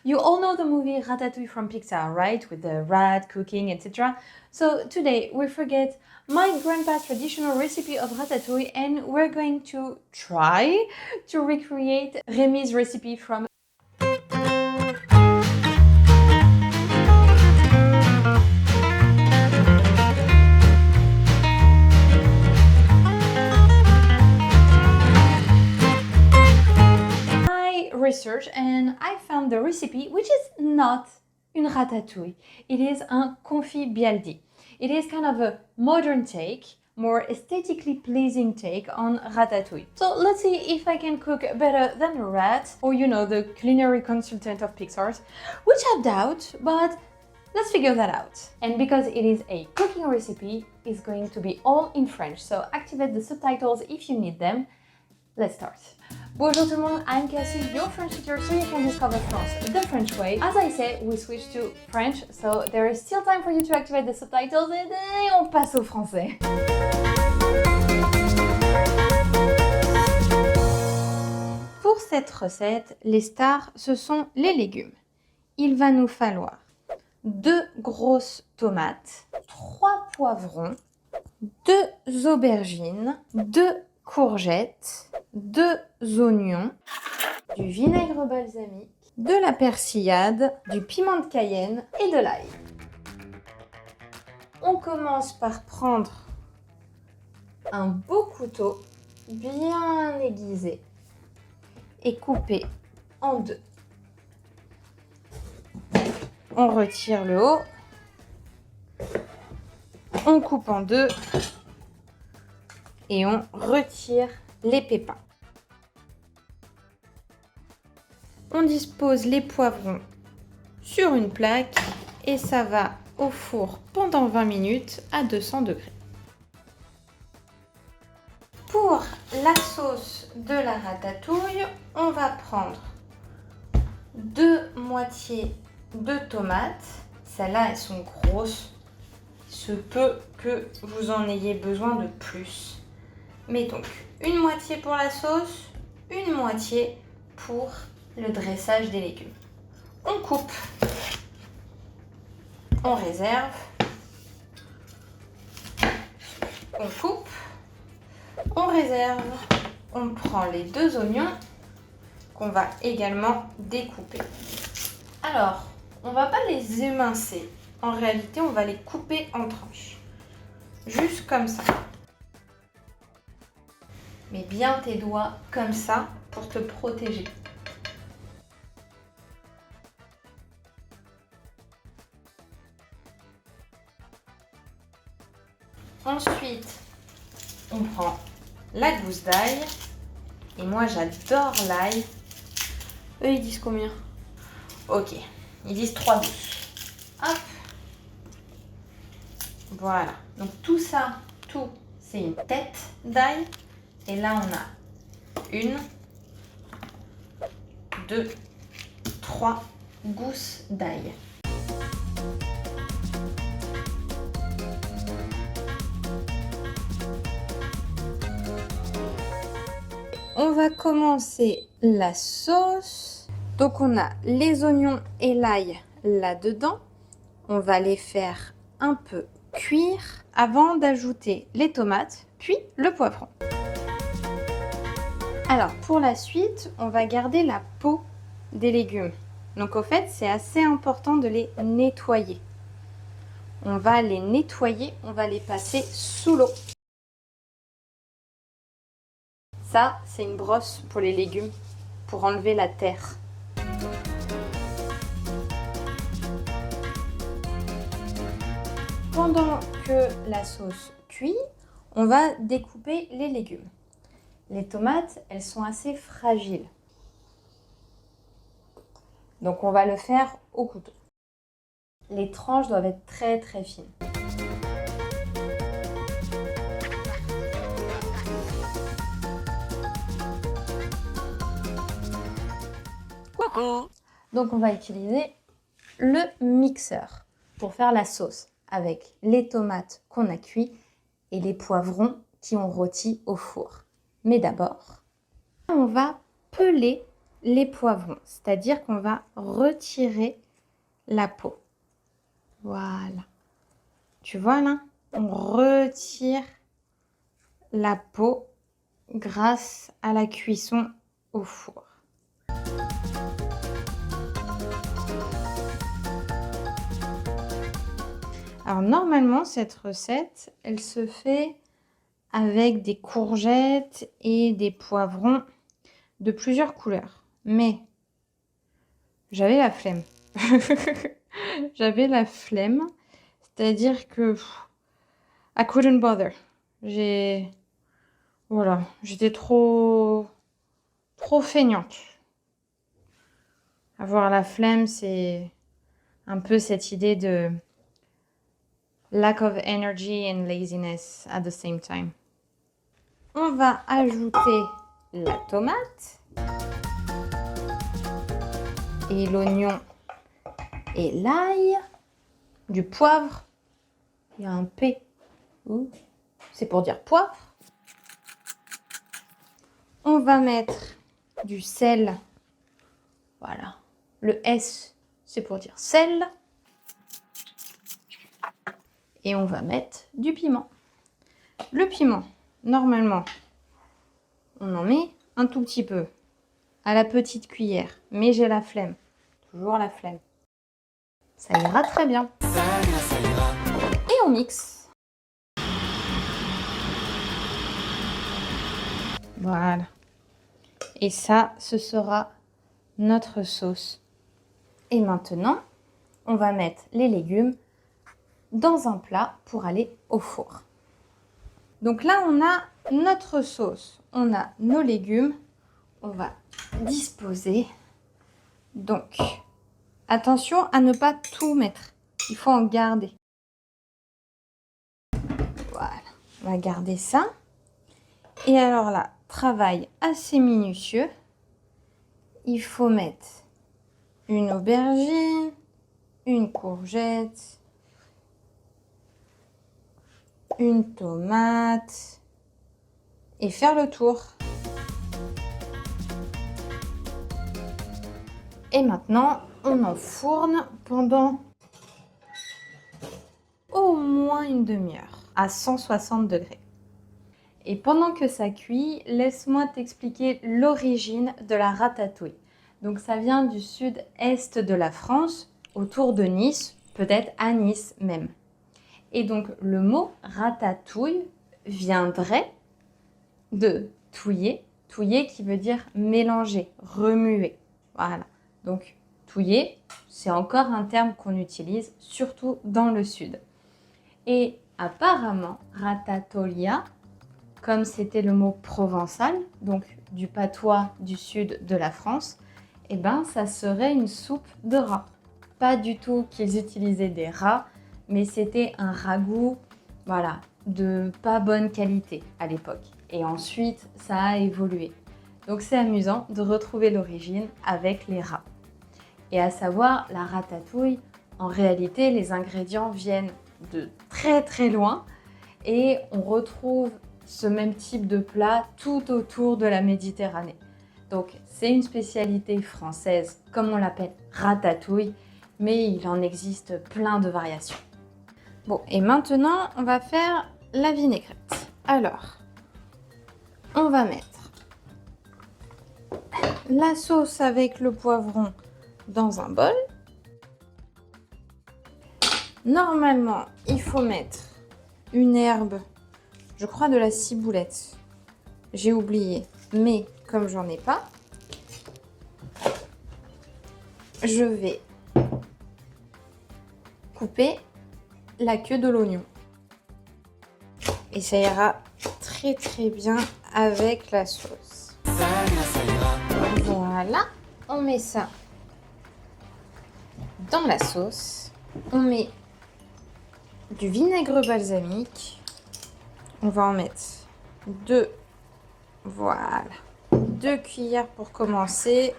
You all know the movie Ratatouille from Pixar, right? With the rat cooking, etc. So today we forget my grandpa's traditional recipe of ratatouille and we're going to try to recreate Rémi's recipe from research, and I found the recipe, which is not une ratatouille. It is un confit bialdi. It is kind of a modern take, more aesthetically pleasing take on ratatouille. So let's see if I can cook better than a rat, or you know, the culinary consultant of Pixar, which I doubt, but let's figure that out. And because it is a cooking recipe, it's going to be all in French, so activate the subtitles if you need them. Let's start. Bonjour tout le monde, I'm Cassie, your French teacher, so you can discover France the French way. As I said, we switched to French, so there is still time for you to activate the subtitles et on passe au français. Pour cette recette, les stars, ce sont les légumes. Il va nous falloir 2 grosses tomates, 3 poivrons, 2 aubergines, 2 courgettes, 2 oignons, du vinaigre balsamique, de la persillade, du piment de Cayenne et de l'ail. On commence par prendre un beau couteau bien aiguisé et coupé en 2. On retire le haut, on coupe en 2 et on retire les pépins. On dispose les poivrons sur une plaque et ça va au four pendant 20 minutes à 200 degrés. Pour la sauce de la ratatouille, on va prendre 2 moitiés de tomates. Celles-là, elles sont grosses. Il se peut que vous en ayez besoin de plus. Mais donc, une moitié pour la sauce, une moitié pour le dressage des légumes. On coupe, on réserve, on coupe, on réserve, on prend les 2 oignons qu'on va également découper. Alors, on ne va pas les émincer, en réalité on va les couper en tranches, juste comme ça. Mets bien tes doigts comme ça pour te protéger. Ensuite, on prend la gousse d'ail. Et moi, j'adore l'ail. Eux, ils disent combien? Ok, ils disent 3 gousses. Hop. Voilà. Donc tout ça, c'est une tête d'ail. Et là, on a 1, 2, 3 gousses d'ail. On va commencer la sauce. Donc, on a les oignons et l'ail là-dedans. On va les faire un peu cuire avant d'ajouter les tomates, puis le poivron. Alors, pour la suite, on va garder la peau des légumes. Donc, au fait, c'est assez important de les nettoyer. On va les nettoyer, on va les passer sous l'eau. Ça, c'est une brosse pour les légumes, pour enlever la terre. Pendant que la sauce cuit, on va découper les légumes. Les tomates, elles sont assez fragiles. Donc on va le faire au couteau. Les tranches doivent être très très fines. Coucou! Donc on va utiliser le mixeur pour faire la sauce avec les tomates qu'on a cuit et les poivrons qui ont rôti au four. Mais d'abord, on va peler les poivrons. C'est-à-dire qu'on va retirer la peau. Voilà. Tu vois là? On retire la peau grâce à la cuisson au four. Alors normalement, cette recette, elle se fait avec des courgettes et des poivrons de plusieurs couleurs. Mais j'avais la flemme. J'avais la flemme, c'est-à-dire que I couldn't bother. Voilà, j'étais trop feignante. Avoir la flemme, c'est un peu cette idée de lack of energy and laziness at the same time. On va ajouter la tomate et l'oignon et l'ail, du poivre. Il y a un P. C'est pour dire poivre. On va mettre du sel. Voilà. Le S, c'est pour dire sel. Et on va mettre du piment. Le piment, normalement, on en met un tout petit peu à la petite cuillère. Mais j'ai la flemme. Toujours la flemme. Ça ira très bien. Et on mixe. Voilà. Et ça, ce sera notre sauce. Et maintenant, on va mettre les légumes dans un plat pour aller au four. Donc là, on a notre sauce. On a nos légumes. On va disposer. Donc, attention à ne pas tout mettre. Il faut en garder. Voilà. On va garder ça. Et alors là, travail assez minutieux. Il faut mettre une aubergine, une courgette, une tomate et faire le tour. Et maintenant, on enfourne pendant au moins une demi-heure à 160 degrés. Et pendant que ça cuit, laisse-moi t'expliquer l'origine de la ratatouille. Donc ça vient du sud-est de la France, autour de Nice, peut-être à Nice même. Et donc le mot ratatouille viendrait de touiller, touiller qui veut dire mélanger, remuer. Voilà. Donc touiller, c'est encore un terme qu'on utilise surtout dans le sud. Et apparemment, ratatolia, comme c'était le mot provençal, donc du patois du sud de la France, eh ben ça serait une soupe de rats. Pas du tout qu'ils utilisaient des rats, mais c'était un ragoût, voilà, de pas bonne qualité à l'époque. Et ensuite, ça a évolué. Donc c'est amusant de retrouver l'origine avec les rats. Et à savoir, la ratatouille, en réalité, les ingrédients viennent de très très loin et on retrouve ce même type de plat tout autour de la Méditerranée. Donc c'est une spécialité française, comme on l'appelle ratatouille, mais il en existe plein de variations. Bon, et maintenant, on va faire la vinaigrette. Alors, on va mettre la sauce avec le poivron dans un bol. Normalement, il faut mettre une herbe, je crois de la ciboulette. J'ai oublié, mais comme j'en ai pas, je vais couper la queue de l'oignon. Et ça ira très très bien avec la sauce. Voilà, on met ça dans la sauce. On met du vinaigre balsamique. On va en mettre 2. Voilà. 2 cuillères pour commencer.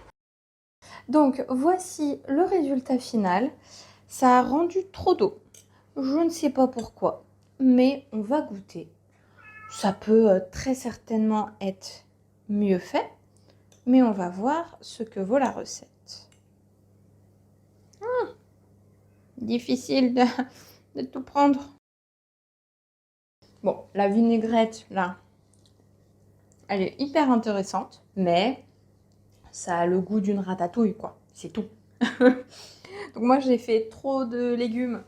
Donc voici le résultat final. Ça a rendu trop d'eau. Je ne sais pas pourquoi, mais on va goûter. Ça peut très certainement être mieux fait, mais on va voir ce que vaut la recette. Difficile de tout prendre. Bon, la vinaigrette, là, elle est hyper intéressante, mais ça a le goût d'une ratatouille, quoi. C'est tout. Donc moi, j'ai fait trop de légumes.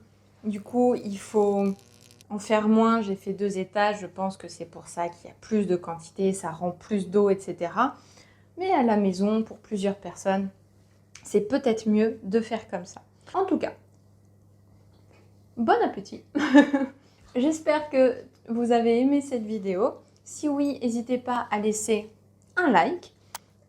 Du coup, il faut en faire moins. J'ai fait 2 étages. Je pense que c'est pour ça qu'il y a plus de quantité, ça rend plus d'eau, etc. Mais à la maison, pour plusieurs personnes, c'est peut-être mieux de faire comme ça. En tout cas, bon appétit. J'espère que vous avez aimé cette vidéo. Si oui, n'hésitez pas à laisser un like,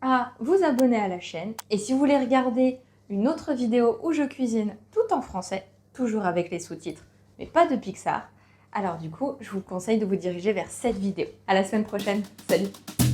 à vous abonner à la chaîne. Et si vous voulez regarder une autre vidéo où je cuisine tout en français, toujours avec les sous-titres, mais pas de Pixar, alors du coup, je vous conseille de vous diriger vers cette vidéo. À la semaine prochaine. Salut!